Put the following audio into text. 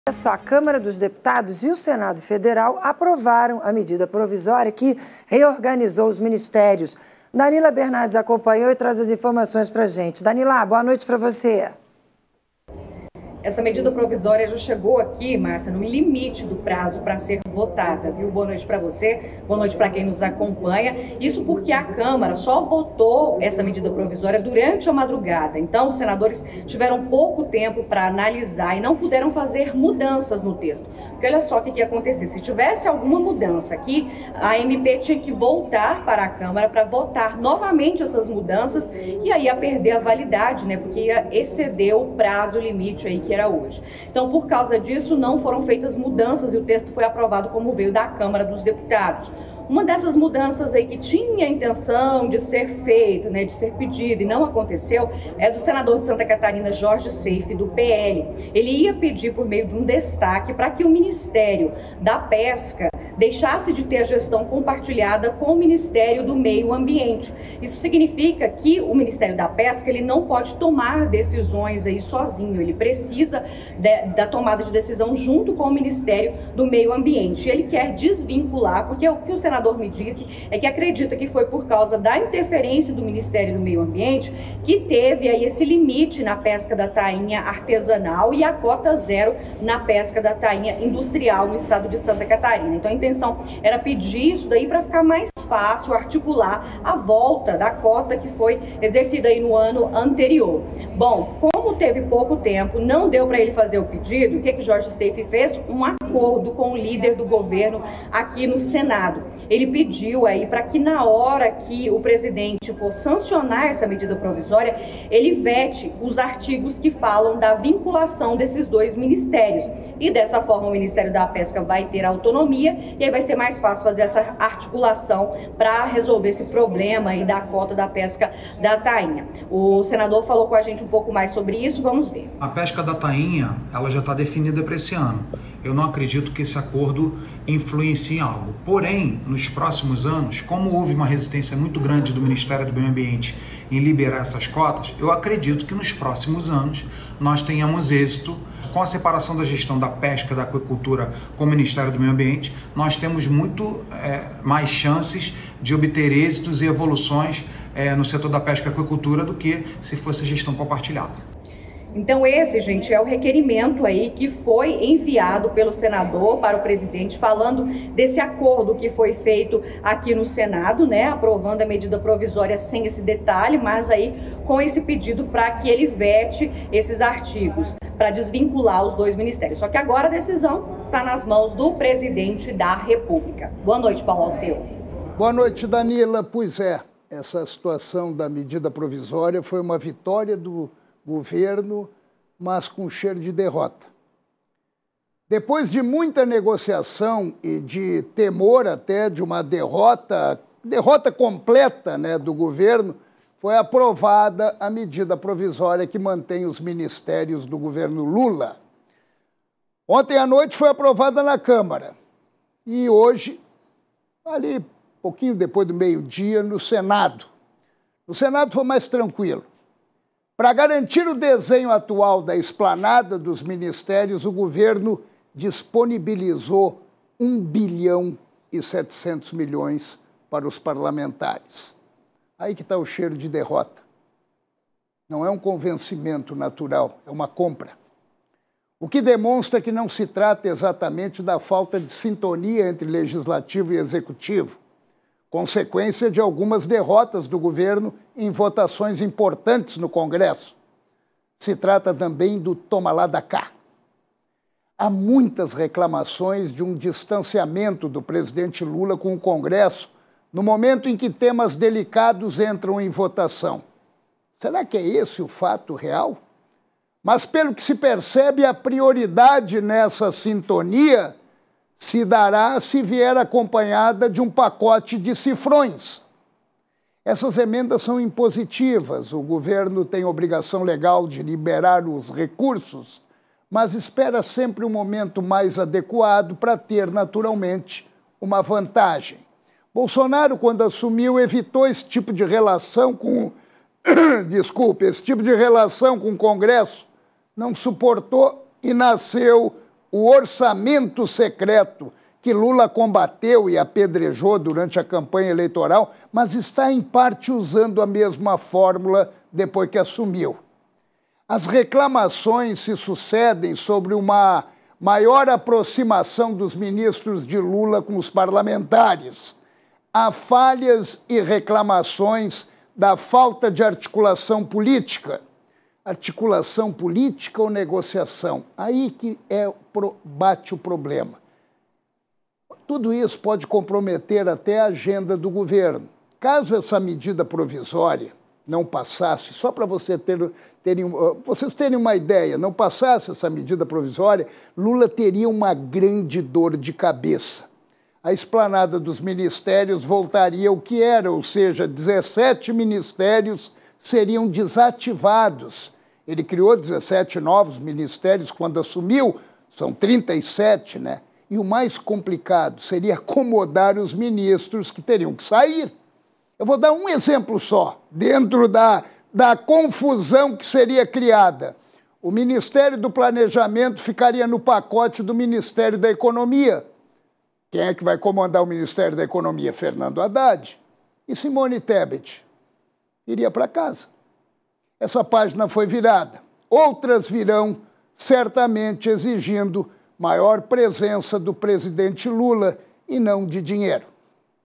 A Câmara dos Deputados e o Senado Federal aprovaram a medida provisória que reorganizou os ministérios. Danila Bernardes acompanhou e traz as informações para a gente. Danila, boa noite para você. Essa medida provisória já chegou aqui, Márcia, no limite do prazo para ser votada, viu? Boa noite para você, boa noite para quem nos acompanha. Isso porque a Câmara só votou essa medida provisória durante a madrugada. Então, os senadores tiveram pouco tempo para analisar e não puderam fazer mudanças no texto. Porque olha só o que ia acontecer. Se tivesse alguma mudança aqui, a MP tinha que voltar para a Câmara para votar novamente essas mudanças e aí ia perder a validade, né? Porque ia exceder o prazo limite aí que era hoje. Então, por causa disso, não foram feitas mudanças e o texto foi aprovado como veio da Câmara dos Deputados. Uma dessas mudanças aí que tinha a intenção de ser feita, né, de ser pedida e não aconteceu, é do senador de Santa Catarina, Jorge Seife, do PL. Ele ia pedir por meio de um destaque para que o Ministério da Pesca deixasse de ter a gestão compartilhada com o Ministério do Meio Ambiente. Isso significa que o Ministério da Pesca ele não pode tomar decisões aí sozinho, ele precisa da tomada de decisão junto com o Ministério do Meio Ambiente. Ele quer desvincular, porque o que o senador me disse é que acredita que foi por causa da interferência do Ministério do Meio Ambiente que teve aí esse limite na pesca da tainha artesanal e a cota zero na pesca da tainha industrial no estado de Santa Catarina. Então a intenção era pedir isso daí para ficar mais fácil articular a volta da cota que foi exercida aí no ano anterior. Bom, como teve pouco tempo, não deu para ele fazer o pedido, o que que Jorge Seife fez? Um acordo com o líder do governo aqui no Senado. Ele pediu aí para que na hora que o presidente for sancionar essa medida provisória, ele vete os artigos que falam da vinculação desses dois ministérios. E dessa forma o Ministério da Pesca vai ter autonomia e aí vai ser mais fácil fazer essa articulação para resolver esse problema aí da cota da pesca da tainha. O senador falou com a gente um pouco mais sobre isso, vamos ver. A pesca da tainha, ela já está definida para esse ano. Eu não acredito que esse acordo influencie em algo. Porém, nos próximos anos, como houve uma resistência muito grande do Ministério do Meio Ambiente em liberar essas cotas, eu acredito que nos próximos anos nós tenhamos êxito. Com a separação da gestão da pesca, da aquicultura com o Ministério do Meio Ambiente, nós temos muito mais chances de obter êxitos e evoluções no setor da pesca e aquicultura do que se fosse gestão compartilhada. Então esse, gente, é o requerimento aí que foi enviado pelo senador para o presidente, falando desse acordo que foi feito aqui no Senado, né, aprovando a medida provisória sem esse detalhe, mas aí com esse pedido para que ele vete esses artigos, para desvincular os dois ministérios. Só que agora a decisão está nas mãos do presidente da República. Boa noite, Paulo Alceu. Boa noite, Danila. Pois é, essa situação da medida provisória foi uma vitória do governo, mas com cheiro de derrota. Depois de muita negociação e de temor até de uma derrota completa, né, do governo, foi aprovada a medida provisória que mantém os ministérios do governo Lula. Ontem à noite foi aprovada na Câmara e hoje, ali pouquinho depois do meio-dia, no Senado. No Senado foi mais tranquilo. Para garantir o desenho atual da esplanada dos ministérios, o governo disponibilizou 1 bilhão e 700 milhões para os parlamentares. Aí que está o cheiro de derrota. Não é um convencimento natural, é uma compra. O que demonstra que não se trata exatamente da falta de sintonia entre legislativo e executivo, consequência de algumas derrotas do governo em votações importantes no Congresso. Se trata também do toma lá da cá. Há muitas reclamações de um distanciamento do presidente Lula com o Congresso no momento em que temas delicados entram em votação. Será que é esse o fato real? Mas, pelo que se percebe, a prioridade nessa sintonia se dará se vier acompanhada de um pacote de cifrões. Essas emendas são impositivas, o governo tem obrigação legal de liberar os recursos, mas espera sempre um momento mais adequado para ter, naturalmente, uma vantagem. Bolsonaro, quando assumiu, evitou esse tipo de relação com... esse tipo de relação com o Congresso, não suportou e nasceu o orçamento secreto que Lula combateu e apedrejou durante a campanha eleitoral, mas está em parte usando a mesma fórmula depois que assumiu. As reclamações se sucedem sobre uma maior aproximação dos ministros de Lula com os parlamentares. Há falhas e reclamações da falta de articulação política. Articulação política ou negociação? Aí que bate o problema. Tudo isso pode comprometer até a agenda do governo. Caso essa medida provisória não passasse, só para vocês terem uma ideia, não passasse essa medida provisória, Lula teria uma grande dor de cabeça. A esplanada dos ministérios voltaria ao que era, ou seja, 17 ministérios seriam desativados. Ele criou 17 novos ministérios quando assumiu, são 37, né? E o mais complicado seria acomodar os ministros que teriam que sair. Eu vou dar um exemplo só, dentro da confusão que seria criada. O Ministério do Planejamento ficaria no pacote do Ministério da Economia. Quem é que vai comandar o Ministério da Economia? Fernando Haddad. E Simone Tebet iria para casa. Essa página foi virada. Outras virão, certamente exigindo maior presença do presidente Lula e não de dinheiro.